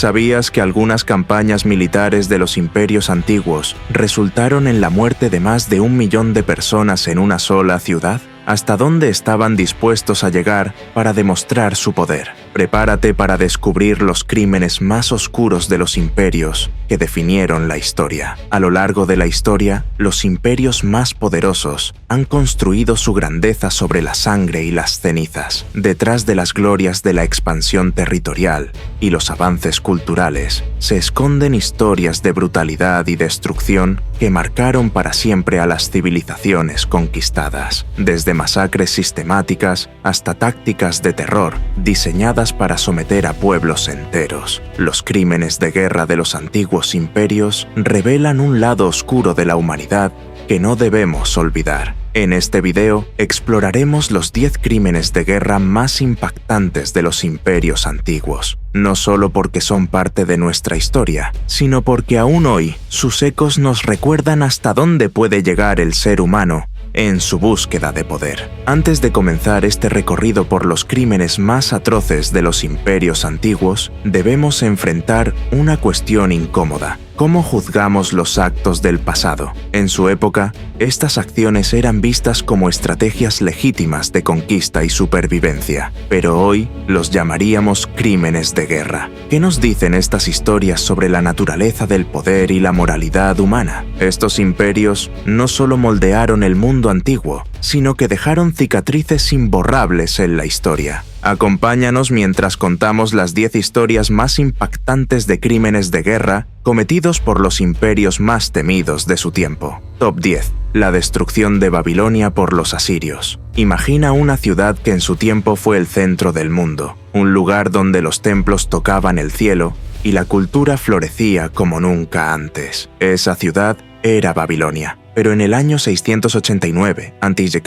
¿Sabías que algunas campañas militares de los imperios antiguos resultaron en la muerte de más de 1 millón de personas en una sola ciudad? ¿Hasta dónde estaban dispuestos a llegar para demostrar su poder? Prepárate para descubrir los crímenes más oscuros de los imperios que definieron la historia. A lo largo de la historia, los imperios más poderosos han construido su grandeza sobre la sangre y las cenizas. Detrás de las glorias de la expansión territorial y los avances culturales, se esconden historias de brutalidad y destrucción que marcaron para siempre a las civilizaciones conquistadas. Desde masacres sistemáticas hasta tácticas de terror diseñadas para someter a pueblos enteros. Los crímenes de guerra de los antiguos imperios revelan un lado oscuro de la humanidad que no debemos olvidar. En este video exploraremos los 10 crímenes de guerra más impactantes de los imperios antiguos, no solo porque son parte de nuestra historia, sino porque aún hoy sus ecos nos recuerdan hasta dónde puede llegar el ser humano en su búsqueda de poder. Antes de comenzar este recorrido por los crímenes más atroces de los imperios antiguos, debemos enfrentar una cuestión incómoda. ¿Cómo juzgamos los actos del pasado? En su época, estas acciones eran vistas como estrategias legítimas de conquista y supervivencia, pero hoy los llamaríamos crímenes de guerra. ¿Qué nos dicen estas historias sobre la naturaleza del poder y la moralidad humana? Estos imperios no solo moldearon el mundo antiguo, sino que dejaron cicatrices imborrables en la historia. Acompáñanos mientras contamos las 10 historias más impactantes de crímenes de guerra cometidos por los imperios más temidos de su tiempo. Top 10. La destrucción de Babilonia por los asirios. Imagina una ciudad que en su tiempo fue el centro del mundo, un lugar donde los templos tocaban el cielo y la cultura florecía como nunca antes. Esa ciudad era Babilonia. Pero en el año 689 a.C.,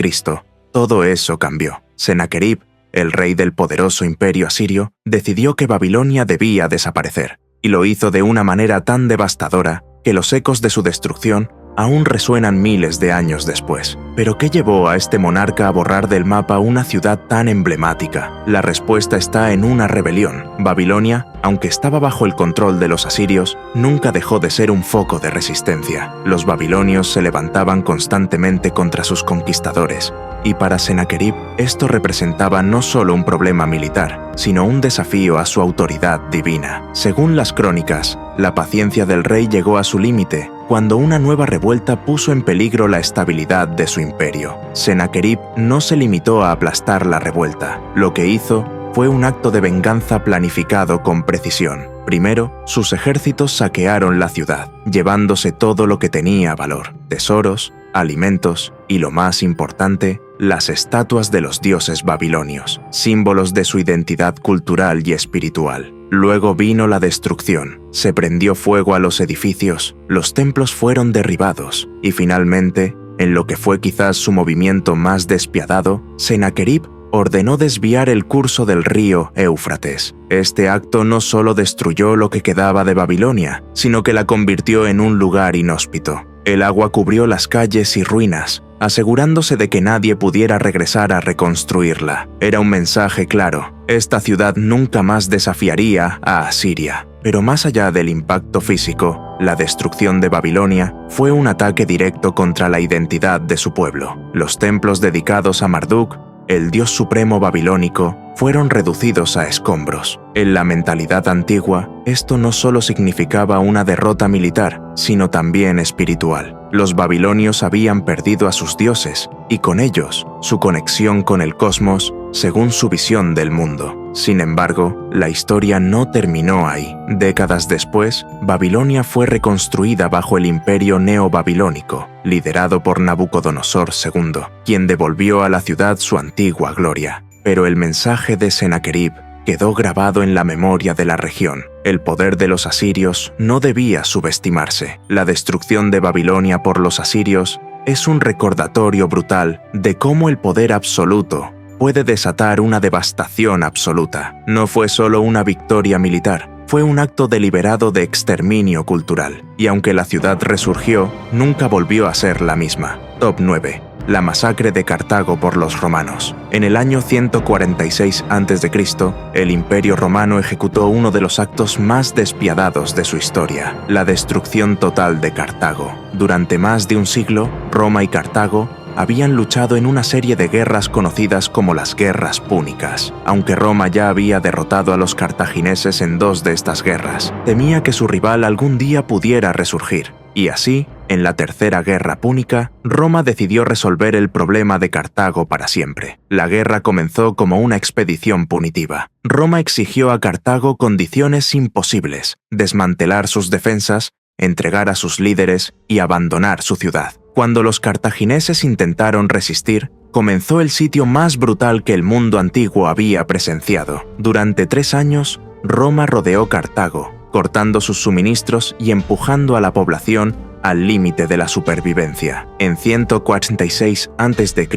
todo eso cambió. Sennacherib, el rey del poderoso imperio asirio, decidió que Babilonia debía desaparecer, y lo hizo de una manera tan devastadora que los ecos de su destrucción aún resuenan miles de años después. ¿Pero qué llevó a este monarca a borrar del mapa una ciudad tan emblemática? La respuesta está en una rebelión. Babilonia, aunque estaba bajo el control de los asirios, nunca dejó de ser un foco de resistencia. Los babilonios se levantaban constantemente contra sus conquistadores, y para Sennacherib esto representaba no solo un problema militar, sino un desafío a su autoridad divina. Según las crónicas, la paciencia del rey llegó a su límite cuando una nueva revuelta puso en peligro la estabilidad de su imperio. Sennacherib no se limitó a aplastar la revuelta. Lo que hizo fue un acto de venganza planificado con precisión. Primero, sus ejércitos saquearon la ciudad, llevándose todo lo que tenía valor: tesoros, alimentos y, lo más importante, las estatuas de los dioses babilonios, símbolos de su identidad cultural y espiritual. Luego vino la destrucción. Se prendió fuego a los edificios, los templos fueron derribados y finalmente, en lo que fue quizás su movimiento más despiadado, Sennacherib ordenó desviar el curso del río Éufrates. Este acto no solo destruyó lo que quedaba de Babilonia, sino que la convirtió en un lugar inhóspito. El agua cubrió las calles y ruinas, asegurándose de que nadie pudiera regresar a reconstruirla. Era un mensaje claro: esta ciudad nunca más desafiaría a Asiria. Pero más allá del impacto físico, la destrucción de Babilonia fue un ataque directo contra la identidad de su pueblo. Los templos dedicados a Marduk, el dios supremo babilónico, fueron reducidos a escombros. En la mentalidad antigua, esto no solo significaba una derrota militar, sino también espiritual. Los babilonios habían perdido a sus dioses, y con ellos, su conexión con el cosmos, según su visión del mundo. Sin embargo, la historia no terminó ahí. Décadas después, Babilonia fue reconstruida bajo el imperio neobabilónico, liderado por Nabucodonosor II, quien devolvió a la ciudad su antigua gloria. Pero el mensaje de Sennacherib quedó grabado en la memoria de la región. El poder de los asirios no debía subestimarse. La destrucción de Babilonia por los asirios es un recordatorio brutal de cómo el poder absoluto puede desatar una devastación absoluta. No fue solo una victoria militar, fue un acto deliberado de exterminio cultural. Y aunque la ciudad resurgió, nunca volvió a ser la misma. Top 9. la masacre de Cartago por los romanos. En el año 146 a.C., el Imperio Romano ejecutó uno de los actos más despiadados de su historia, la destrucción total de Cartago. Durante más de un siglo, Roma y Cartago habían luchado en una serie de guerras conocidas como las Guerras Púnicas. Aunque Roma ya había derrotado a los cartagineses en 2 de estas guerras, temía que su rival algún día pudiera resurgir. Y así, en la Tercera Guerra Púnica, Roma decidió resolver el problema de Cartago para siempre. La guerra comenzó como una expedición punitiva. Roma exigió a Cartago condiciones imposibles: desmantelar sus defensas, entregar a sus líderes y abandonar su ciudad. Cuando los cartagineses intentaron resistir, comenzó el sitio más brutal que el mundo antiguo había presenciado. Durante 3 años, Roma rodeó Cartago, cortando sus suministros y empujando a la población al límite de la supervivencia. En 146 a.C.,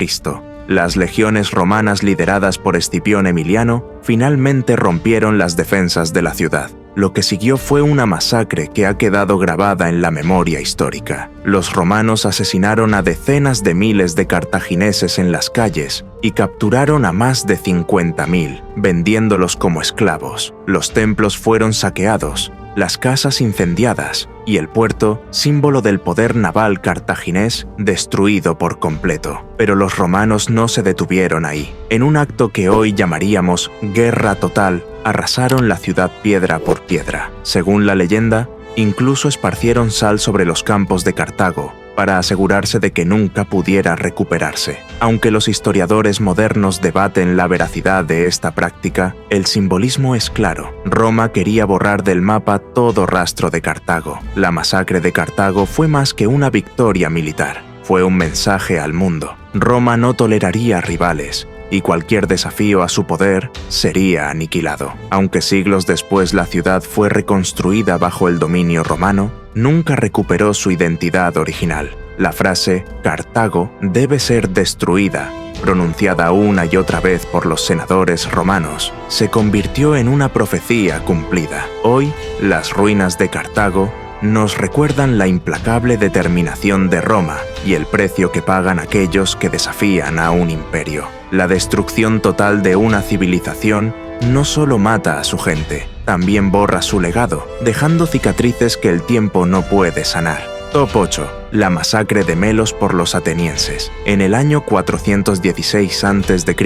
las legiones romanas lideradas por Escipión Emiliano finalmente rompieron las defensas de la ciudad. Lo que siguió fue una masacre que ha quedado grabada en la memoria histórica. Los romanos asesinaron a decenas de miles de cartagineses en las calles y capturaron a más de 50.000, vendiéndolos como esclavos. Los templos fueron saqueados, las casas incendiadas y el puerto, símbolo del poder naval cartaginés, destruido por completo. Pero los romanos no se detuvieron ahí. En un acto que hoy llamaríamos guerra total, arrasaron la ciudad piedra por piedra. Según la leyenda, incluso esparcieron sal sobre los campos de Cartago para asegurarse de que nunca pudiera recuperarse. Aunque los historiadores modernos debaten la veracidad de esta práctica, el simbolismo es claro. Roma quería borrar del mapa todo rastro de Cartago. La masacre de Cartago fue más que una victoria militar. Fue un mensaje al mundo. Roma no toleraría rivales, y cualquier desafío a su poder sería aniquilado. Aunque siglos después la ciudad fue reconstruida bajo el dominio romano, nunca recuperó su identidad original. La frase «Cartago debe ser destruida», pronunciada una y otra vez por los senadores romanos, se convirtió en una profecía cumplida. Hoy, las ruinas de Cartago nos recuerdan la implacable determinación de Roma y el precio que pagan aquellos que desafían a un imperio. La destrucción total de una civilización no solo mata a su gente, también borra su legado, dejando cicatrices que el tiempo no puede sanar. Top 8. La masacre de Melos por los atenienses. En el año 416 a.C.,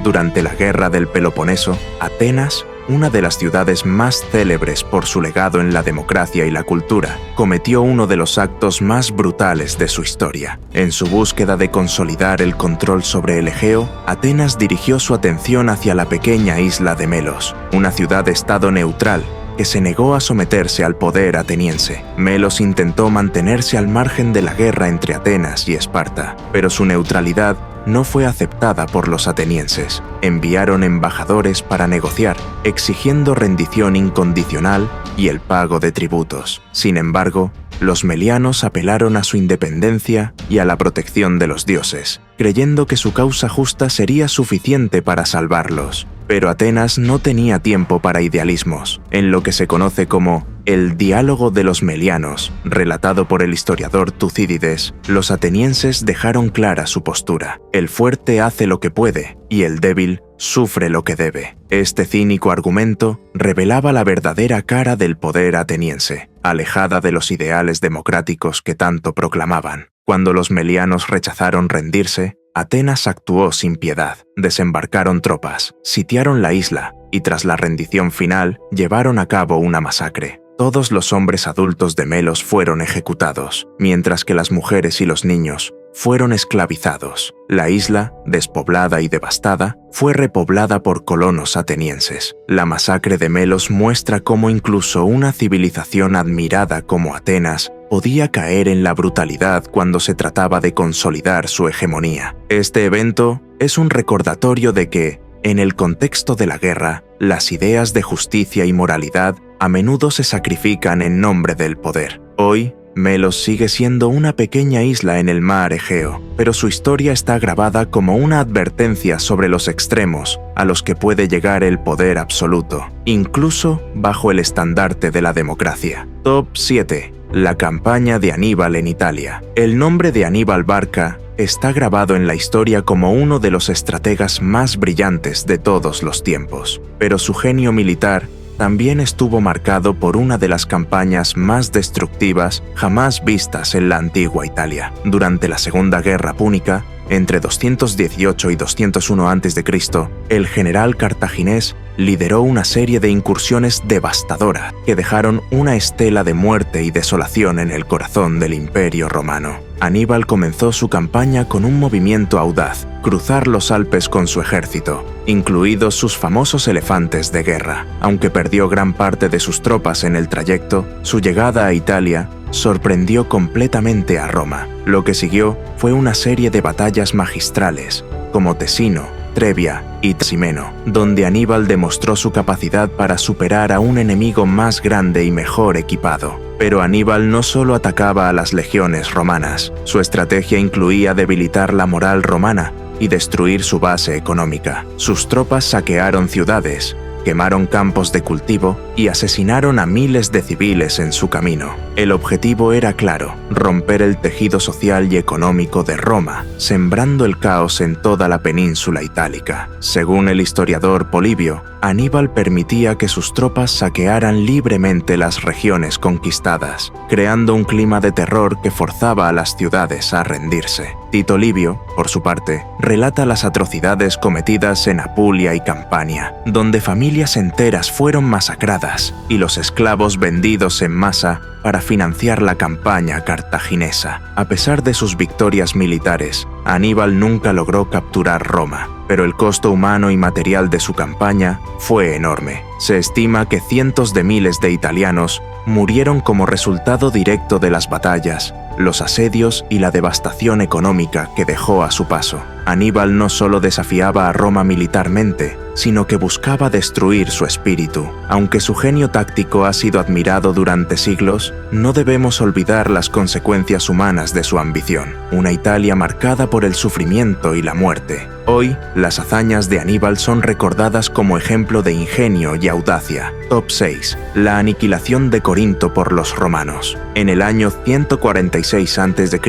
durante la Guerra del Peloponeso, Atenas, una de las ciudades más célebres por su legado en la democracia y la cultura, cometió uno de los actos más brutales de su historia. En su búsqueda de consolidar el control sobre el Egeo, Atenas dirigió su atención hacia la pequeña isla de Melos, una ciudad-estado neutral que se negó a someterse al poder ateniense. Melos intentó mantenerse al margen de la guerra entre Atenas y Esparta, pero su neutralidad no fue aceptada por los atenienses. Enviaron embajadores para negociar, exigiendo rendición incondicional y el pago de tributos. Sin embargo, los melianos apelaron a su independencia y a la protección de los dioses, creyendo que su causa justa sería suficiente para salvarlos. Pero Atenas no tenía tiempo para idealismos. En lo que se conoce como el diálogo de los melianos, relatado por el historiador Tucídides, los atenienses dejaron clara su postura. El fuerte hace lo que puede y el débil sufre lo que debe. Este cínico argumento revelaba la verdadera cara del poder ateniense, alejada de los ideales democráticos que tanto proclamaban. Cuando los melianos rechazaron rendirse, Atenas actuó sin piedad. Desembarcaron tropas, sitiaron la isla y tras la rendición final llevaron a cabo una masacre. Todos los hombres adultos de Melos fueron ejecutados, mientras que las mujeres y los niños fueron esclavizados. La isla, despoblada y devastada, fue repoblada por colonos atenienses. La masacre de Melos muestra cómo incluso una civilización admirada como Atenas podía caer en la brutalidad cuando se trataba de consolidar su hegemonía. Este evento es un recordatorio de que, en el contexto de la guerra, las ideas de justicia y moralidad a menudo se sacrifican en nombre del poder. Hoy, Melos sigue siendo una pequeña isla en el mar Egeo, pero su historia está grabada como una advertencia sobre los extremos a los que puede llegar el poder absoluto, incluso bajo el estandarte de la democracia. Top 7. La campaña de Aníbal en Italia. El nombre de Aníbal Barca está grabado en la historia como uno de los estrategas más brillantes de todos los tiempos, pero su genio militar también estuvo marcado por una de las campañas más destructivas jamás vistas en la antigua Italia. Durante la Segunda Guerra Púnica, entre 218 y 201 a.C., el general cartaginés lideró una serie de incursiones devastadoras que dejaron una estela de muerte y desolación en el corazón del Imperio Romano. Aníbal comenzó su campaña con un movimiento audaz: cruzar los Alpes con su ejército, incluidos sus famosos elefantes de guerra. Aunque perdió gran parte de sus tropas en el trayecto, su llegada a Italia sorprendió completamente a Roma. Lo que siguió fue una serie de batallas magistrales, como Tesino, Trebia y Tsimeno, donde Aníbal demostró su capacidad para superar a un enemigo más grande y mejor equipado. Pero Aníbal no solo atacaba a las legiones romanas, su estrategia incluía debilitar la moral romana y destruir su base económica. Sus tropas saquearon ciudades, quemaron campos de cultivo y asesinaron a miles de civiles en su camino. El objetivo era claro: romper el tejido social y económico de Roma, sembrando el caos en toda la península itálica. Según el historiador Polibio, Aníbal permitía que sus tropas saquearan libremente las regiones conquistadas, creando un clima de terror que forzaba a las ciudades a rendirse. Tito Livio, por su parte, relata las atrocidades cometidas en Apulia y Campania, donde familias enteras fueron masacradas y los esclavos vendidos en masa para financiar la campaña cartaginesa. A pesar de sus victorias militares, Aníbal nunca logró capturar Roma, pero el costo humano y material de su campaña fue enorme. Se estima que cientos de miles de italianos murieron como resultado directo de las batallas, los asedios y la devastación económica que dejó a su paso. Aníbal no solo desafiaba a Roma militarmente, sino que buscaba destruir su espíritu. Aunque su genio táctico ha sido admirado durante siglos, no debemos olvidar las consecuencias humanas de su ambición. Una Italia marcada por el sufrimiento y la muerte. Hoy, las hazañas de Aníbal son recordadas como ejemplo de ingenio y audacia. Top 6. La aniquilación de Corinto por los romanos. En el año 146 a.C.,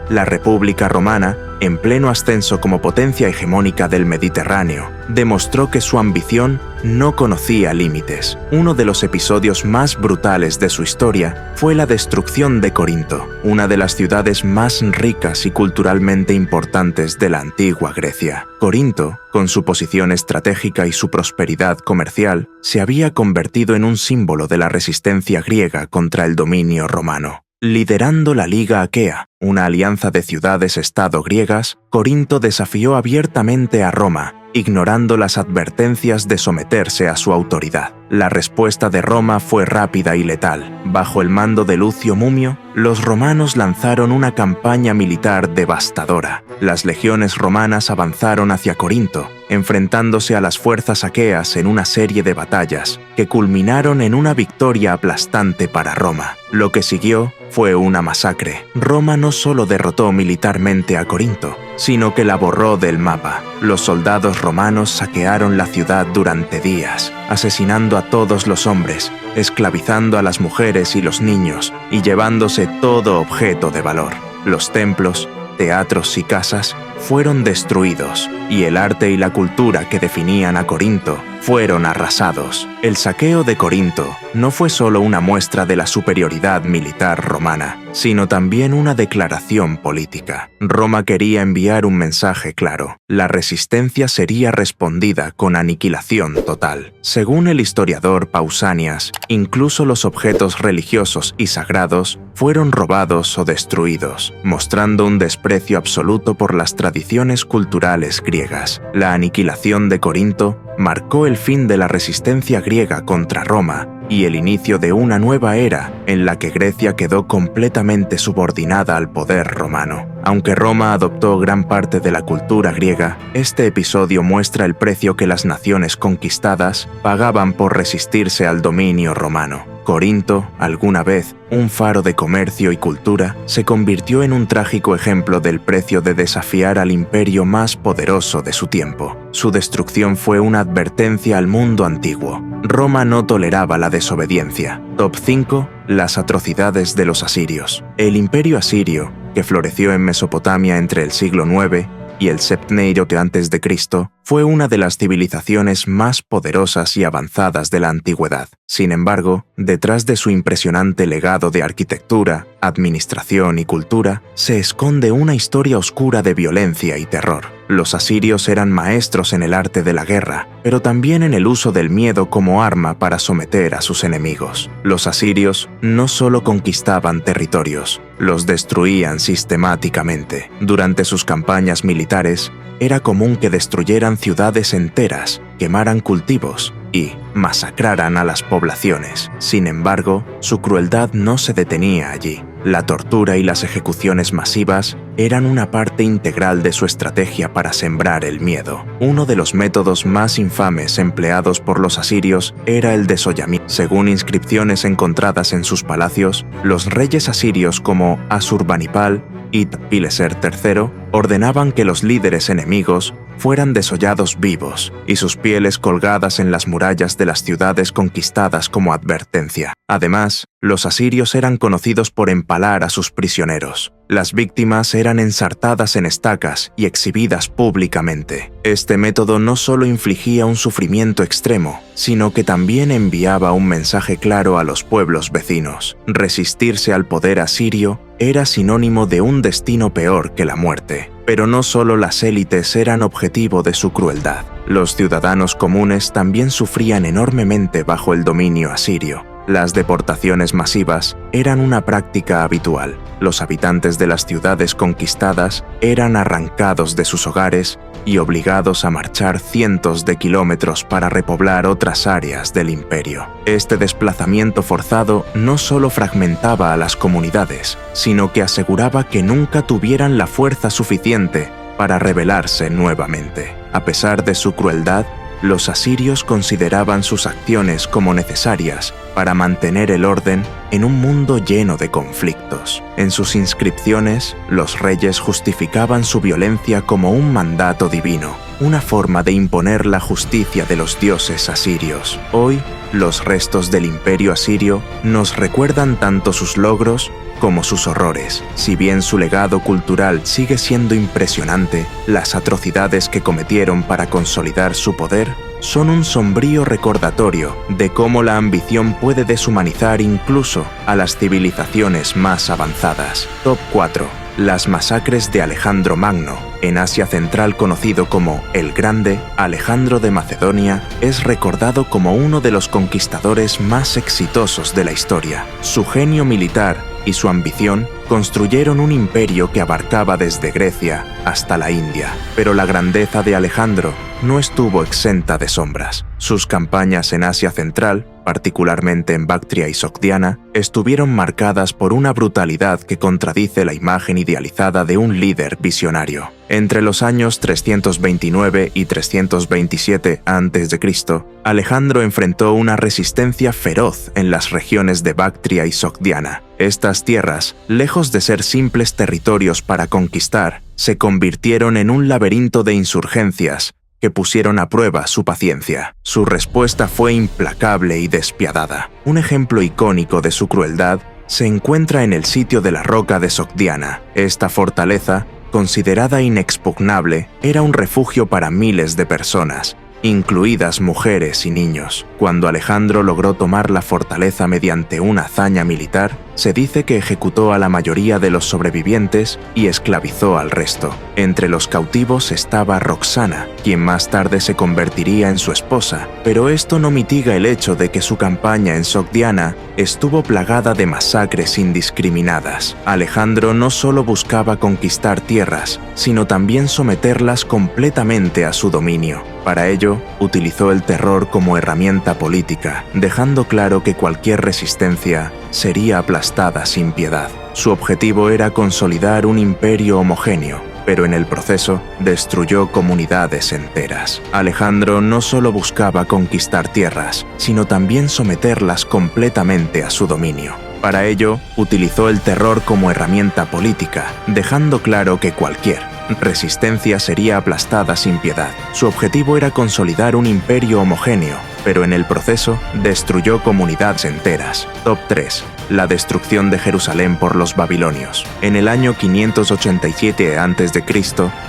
la República Romana, en pleno ascenso como potencia hegemónica del Mediterráneo, demostró que su ambición no conocía límites. Uno de los episodios más brutales de su historia fue la destrucción de Corinto, una de las ciudades más ricas y culturalmente importantes de la antigua Grecia. Corinto, con su posición estratégica y su prosperidad comercial, se había convertido en un símbolo de la resistencia griega contra el dominio romano. Liderando la Liga Aquea, una alianza de ciudades-estado griegas, Corinto desafió abiertamente a Roma, ignorando las advertencias de someterse a su autoridad. La respuesta de Roma fue rápida y letal. Bajo el mando de Lucio Mumio, los romanos lanzaron una campaña militar devastadora. Las legiones romanas avanzaron hacia Corinto, enfrentándose a las fuerzas aqueas en una serie de batallas que culminaron en una victoria aplastante para Roma. Lo que siguió fue una masacre. Roma no solo derrotó militarmente a Corinto, sino que la borró del mapa. Los soldados romanos saquearon la ciudad durante días, asesinando a todos los hombres, esclavizando a las mujeres y los niños y llevándose todo objeto de valor. Los templos, teatros y casas fueron destruidos, y el arte y la cultura que definían a Corinto fueron arrasados. El saqueo de Corinto no fue solo una muestra de la superioridad militar romana, sino también una declaración política. Roma quería enviar un mensaje claro: la resistencia sería respondida con aniquilación total. Según el historiador Pausanias, incluso los objetos religiosos y sagrados fueron robados o destruidos, mostrando un desprecio absoluto por las tradiciones culturales griegas. La aniquilación de Corinto marcó el fin de la resistencia griega contra Roma y el inicio de una nueva era en la que Grecia quedó completamente subordinada al poder romano. Aunque Roma adoptó gran parte de la cultura griega, este episodio muestra el precio que las naciones conquistadas pagaban por resistirse al dominio romano. Corinto, alguna vez un faro de comercio y cultura, se convirtió en un trágico ejemplo del precio de desafiar al imperio más poderoso de su tiempo. Su destrucción fue una advertencia al mundo antiguo. Roma no toleraba la desobediencia. Top 5. las atrocidades de los asirios. El imperio asirio, que floreció en Mesopotamia entre el siglo IX y el Septnario a.C., fue una de las civilizaciones más poderosas y avanzadas de la antigüedad. Sin embargo, detrás de su impresionante legado de arquitectura, administración y cultura, se esconde una historia oscura de violencia y terror. Los asirios eran maestros en el arte de la guerra, pero también en el uso del miedo como arma para someter a sus enemigos. Los asirios no solo conquistaban territorios, los destruían sistemáticamente. Durante sus campañas militares, era común que destruyeran ciudades enteras, quemaran cultivos y masacraran a las poblaciones. Sin embargo, su crueldad no se detenía allí. La tortura y las ejecuciones masivas eran una parte integral de su estrategia para sembrar el miedo. Uno de los métodos más infames empleados por los asirios era el desollamiento. Según inscripciones encontradas en sus palacios, los reyes asirios como Asurbanipal y Pileser III ordenaban que los líderes enemigos fueran desollados vivos y sus pieles colgadas en las murallas de las ciudades conquistadas como advertencia. Además, los asirios eran conocidos por empalar a sus prisioneros. Las víctimas eran ensartadas en estacas y exhibidas públicamente. Este método no solo infligía un sufrimiento extremo, sino que también enviaba un mensaje claro a los pueblos vecinos. Resistirse al poder asirio era sinónimo de un destino peor que la muerte. Pero no solo las élites eran objetivo de su crueldad. Los ciudadanos comunes también sufrían enormemente bajo el dominio asirio. Las deportaciones masivas eran una práctica habitual. Los habitantes de las ciudades conquistadas eran arrancados de sus hogares y obligados a marchar cientos de kilómetros para repoblar otras áreas del imperio. Este desplazamiento forzado no solo fragmentaba a las comunidades, sino que aseguraba que nunca tuvieran la fuerza suficiente para rebelarse nuevamente. A pesar de su crueldad, los asirios consideraban sus acciones como necesarias para mantener el orden en un mundo lleno de conflictos. En sus inscripciones, los reyes justificaban su violencia como un mandato divino, una forma de imponer la justicia de los dioses asirios. Hoy, los restos del imperio asirio nos recuerdan tanto sus logros como sus horrores. Si bien su legado cultural sigue siendo impresionante, las atrocidades que cometieron para consolidar su poder son un sombrío recordatorio de cómo la ambición puede deshumanizar incluso a las civilizaciones más avanzadas. Top 4. Las masacres de Alejandro Magno. En Asia Central, conocido como el Grande, Alejandro de Macedonia es recordado como uno de los conquistadores más exitosos de la historia. Su genio militar y su ambición construyeron un imperio que abarcaba desde Grecia hasta la India. Pero la grandeza de Alejandro no estuvo exenta de sombras. Sus campañas en Asia Central, particularmente en Bactria y Sogdiana, estuvieron marcadas por una brutalidad que contradice la imagen idealizada de un líder visionario. Entre los años 329 y 327 a.C., Alejandro enfrentó una resistencia feroz en las regiones de Bactria y Sogdiana. Estas tierras, lejos de ser simples territorios para conquistar, se convirtieron en un laberinto de insurgencias que pusieron a prueba su paciencia. Su respuesta fue implacable y despiadada. Un ejemplo icónico de su crueldad se encuentra en el sitio de la Roca de Sogdiana. Esta fortaleza, considerada inexpugnable, era un refugio para miles de personas, incluidas mujeres y niños. Cuando Alejandro logró tomar la fortaleza mediante una hazaña militar, se dice que ejecutó a la mayoría de los sobrevivientes y esclavizó al resto. Entre los cautivos estaba Roxana, quien más tarde se convertiría en su esposa, pero esto no mitiga el hecho de que su campaña en Sogdiana estuvo plagada de masacres indiscriminadas. Alejandro no solo buscaba conquistar tierras, sino también someterlas completamente a su dominio. Para ello, utilizó el terror como herramienta política, dejando claro que cualquier resistencia sería aplastada sin piedad. Su objetivo era consolidar un imperio homogéneo, pero en el proceso destruyó comunidades enteras. Alejandro no solo buscaba conquistar tierras, sino también someterlas completamente a su dominio. Para ello, utilizó el terror como herramienta política, dejando claro que cualquier resistencia sería aplastada sin piedad. Su objetivo era consolidar un imperio homogéneo, pero en el proceso destruyó comunidades enteras. Top 3. La destrucción de Jerusalén por los babilonios. En el año 587 a.C.,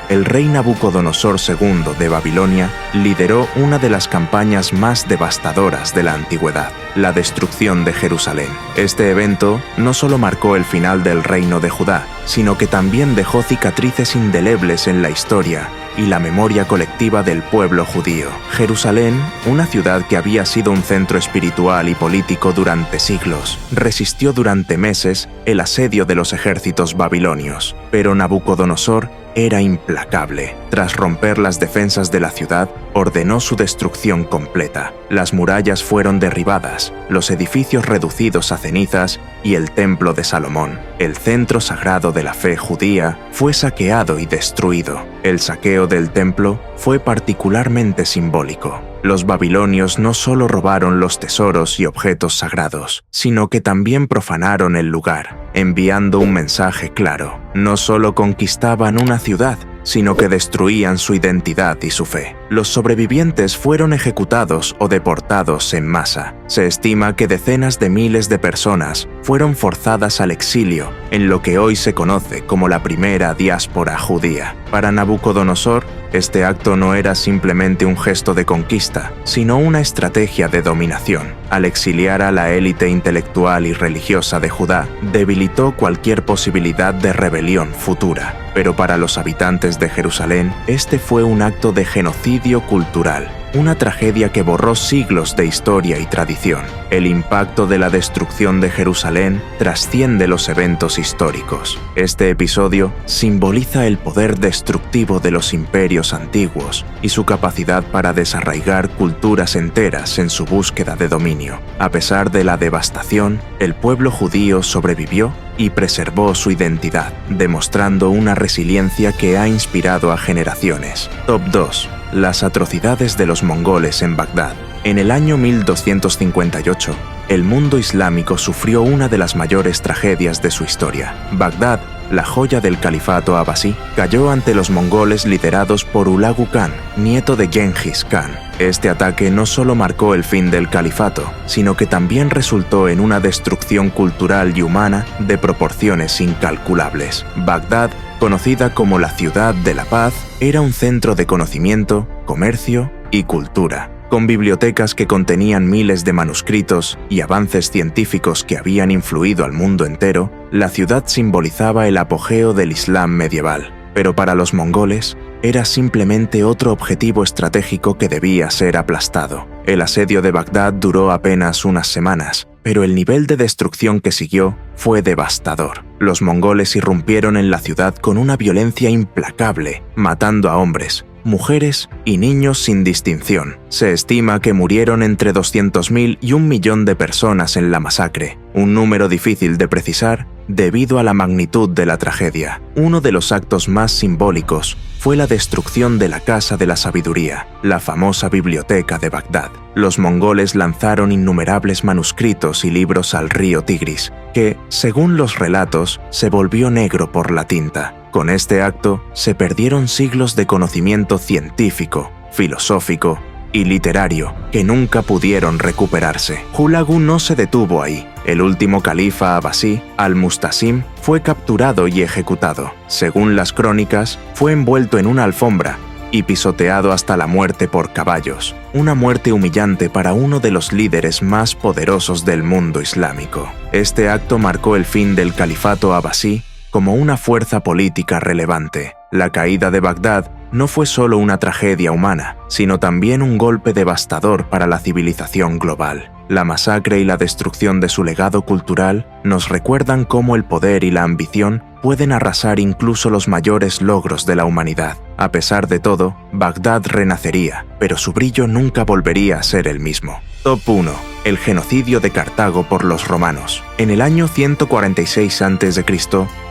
el rey Nabucodonosor II de Babilonia lideró una de las campañas más devastadoras de la antigüedad, la destrucción de Jerusalén. Este evento no solo marcó el final del reino de Judá, sino que también dejó cicatrices indelebles en la historia y la memoria colectiva del pueblo judío. Jerusalén, una ciudad que había sido un centro espiritual y político durante siglos, resistió durante meses el asedio de los ejércitos babilonios. Pero Nabucodonosor era implacable. Tras romper las defensas de la ciudad, ordenó su destrucción completa. Las murallas fueron derribadas, los edificios reducidos a cenizas y el templo de Salomón, el centro sagrado de la fe judía, fue saqueado y destruido. El saqueo del templo fue particularmente simbólico. Los babilonios no solo robaron los tesoros y objetos sagrados, sino que también profanaron el lugar, enviando un mensaje claro. No solo conquistaban una ciudad, sino que destruían su identidad y su fe. Los sobrevivientes fueron ejecutados o deportados en masa. Se estima que decenas de miles de personas fueron forzadas al exilio en lo que hoy se conoce como la primera diáspora judía. Para Nabucodonosor, este acto no era simplemente un gesto de conquista, sino una estrategia de dominación. Al exiliar a la élite intelectual y religiosa de Judá, debilitó cualquier posibilidad de rebelión futura. Pero para los habitantes de Jerusalén, este fue un acto de genocidio cultural, una tragedia que borró siglos de historia y tradición. El impacto de la destrucción de Jerusalén trasciende los eventos históricos. Este episodio simboliza el poder destructivo de los imperios antiguos y su capacidad para desarraigar culturas enteras en su búsqueda de dominio. A pesar de la devastación, el pueblo judío sobrevivió y preservó su identidad, demostrando una resiliencia que ha inspirado a generaciones. Top 2. Las atrocidades de los mongoles en Bagdad. En el año 1258, el mundo islámico sufrió una de las mayores tragedias de su historia. Bagdad, la joya del califato abasí, cayó ante los mongoles liderados por Hulagu Khan, nieto de Genghis Khan. Este ataque no solo marcó el fin del califato, sino que también resultó en una destrucción cultural y humana de proporciones incalculables. Bagdad, conocida como la ciudad de la paz, era un centro de conocimiento, comercio y cultura. Con bibliotecas que contenían miles de manuscritos y avances científicos que habían influido al mundo entero, la ciudad simbolizaba el apogeo del Islam medieval. Pero para los mongoles, era simplemente otro objetivo estratégico que debía ser aplastado. El asedio de Bagdad duró apenas unas semanas, pero el nivel de destrucción que siguió fue devastador. Los mongoles irrumpieron en la ciudad con una violencia implacable, matando a hombres, mujeres y niños sin distinción. Se estima que murieron entre 200.000 y 1 millón de personas en la masacre, un número difícil de precisar debido a la magnitud de la tragedia. Uno de los actos más simbólicos fue la destrucción de la Casa de la Sabiduría, la famosa biblioteca de Bagdad. Los mongoles lanzaron innumerables manuscritos y libros al río Tigris, que, según los relatos, se volvió negro por la tinta. Con este acto, se perdieron siglos de conocimiento científico, filosófico y literario que nunca pudieron recuperarse. Hulagu no se detuvo ahí. El último califa abasí, Al-Mustasim, fue capturado y ejecutado. Según las crónicas, fue envuelto en una alfombra y pisoteado hasta la muerte por caballos, una muerte humillante para uno de los líderes más poderosos del mundo islámico. Este acto marcó el fin del califato abasí como una fuerza política relevante. La caída de Bagdad no fue solo una tragedia humana, sino también un golpe devastador para la civilización global. La masacre y la destrucción de su legado cultural nos recuerdan cómo el poder y la ambición pueden arrasar incluso los mayores logros de la humanidad. A pesar de todo, Bagdad renacería, pero su brillo nunca volvería a ser el mismo. Top 1. El genocidio de Cartago por los romanos. En el año 146 a.C.,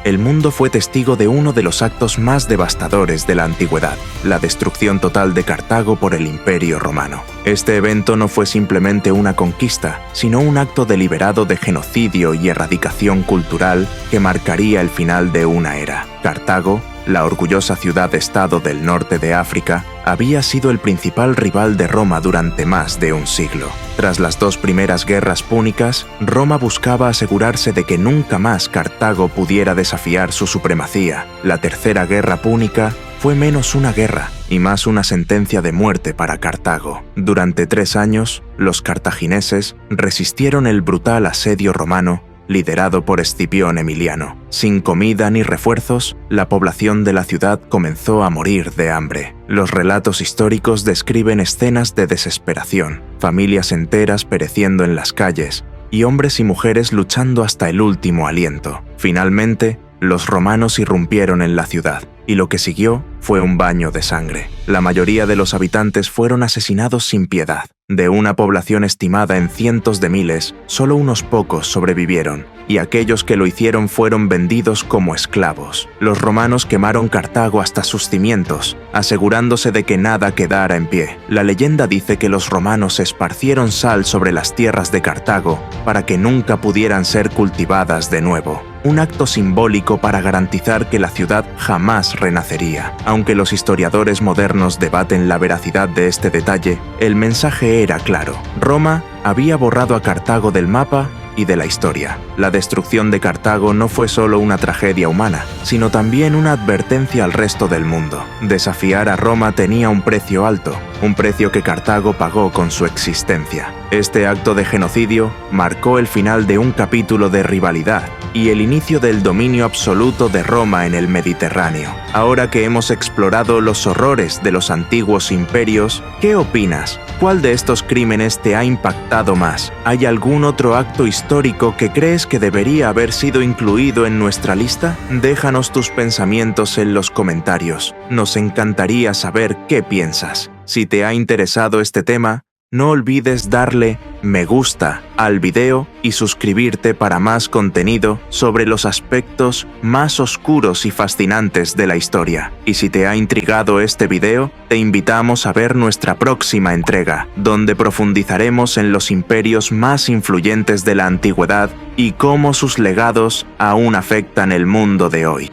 el mundo fue testigo de uno de los actos más devastadores de la antigüedad, la destrucción total de Cartago por el Imperio Romano. Este evento no fue simplemente una conquista, sino un acto deliberado de genocidio y erradicación cultural que marcaría el final de una era. Cartago, la orgullosa ciudad-estado del norte de África, había sido el principal rival de Roma durante más de un siglo. Tras las 2 primeras guerras púnicas, Roma buscaba asegurarse de que nunca más Cartago pudiera desafiar su supremacía. La tercera guerra púnica fue menos una guerra y más una sentencia de muerte para Cartago. Durante 3 años, los cartagineses resistieron el brutal asedio romano liderado por Escipión Emiliano. Sin comida ni refuerzos, la población de la ciudad comenzó a morir de hambre. Los relatos históricos describen escenas de desesperación, familias enteras pereciendo en las calles y hombres y mujeres luchando hasta el último aliento. Finalmente, los romanos irrumpieron en la ciudad, y lo que siguió fue un baño de sangre. La mayoría de los habitantes fueron asesinados sin piedad. De una población estimada en cientos de miles, solo unos pocos sobrevivieron, y aquellos que lo hicieron fueron vendidos como esclavos. Los romanos quemaron Cartago hasta sus cimientos, asegurándose de que nada quedara en pie. La leyenda dice que los romanos esparcieron sal sobre las tierras de Cartago para que nunca pudieran ser cultivadas de nuevo. Un acto simbólico para garantizar que la ciudad jamás renacería. Aunque los historiadores modernos debaten la veracidad de este detalle, el mensaje era claro. Roma había borrado a Cartago del mapa y de la historia. La destrucción de Cartago no fue solo una tragedia humana, sino también una advertencia al resto del mundo. Desafiar a Roma tenía un precio alto, un precio que Cartago pagó con su existencia. Este acto de genocidio marcó el final de un capítulo de rivalidad y el inicio del dominio absoluto de Roma en el Mediterráneo. Ahora que hemos explorado los horrores de los antiguos imperios, ¿qué opinas? ¿Cuál de estos crímenes te ha impactado más? ¿Hay algún otro acto histórico que crees que debería haber sido incluido en nuestra lista? Déjanos tus pensamientos en los comentarios. Nos encantaría saber qué piensas. Si te ha interesado este tema, no olvides darle me gusta al video y suscribirte para más contenido sobre los aspectos más oscuros y fascinantes de la historia. Y si te ha intrigado este video, te invitamos a ver nuestra próxima entrega, donde profundizaremos en los imperios más influyentes de la antigüedad y cómo sus legados aún afectan el mundo de hoy.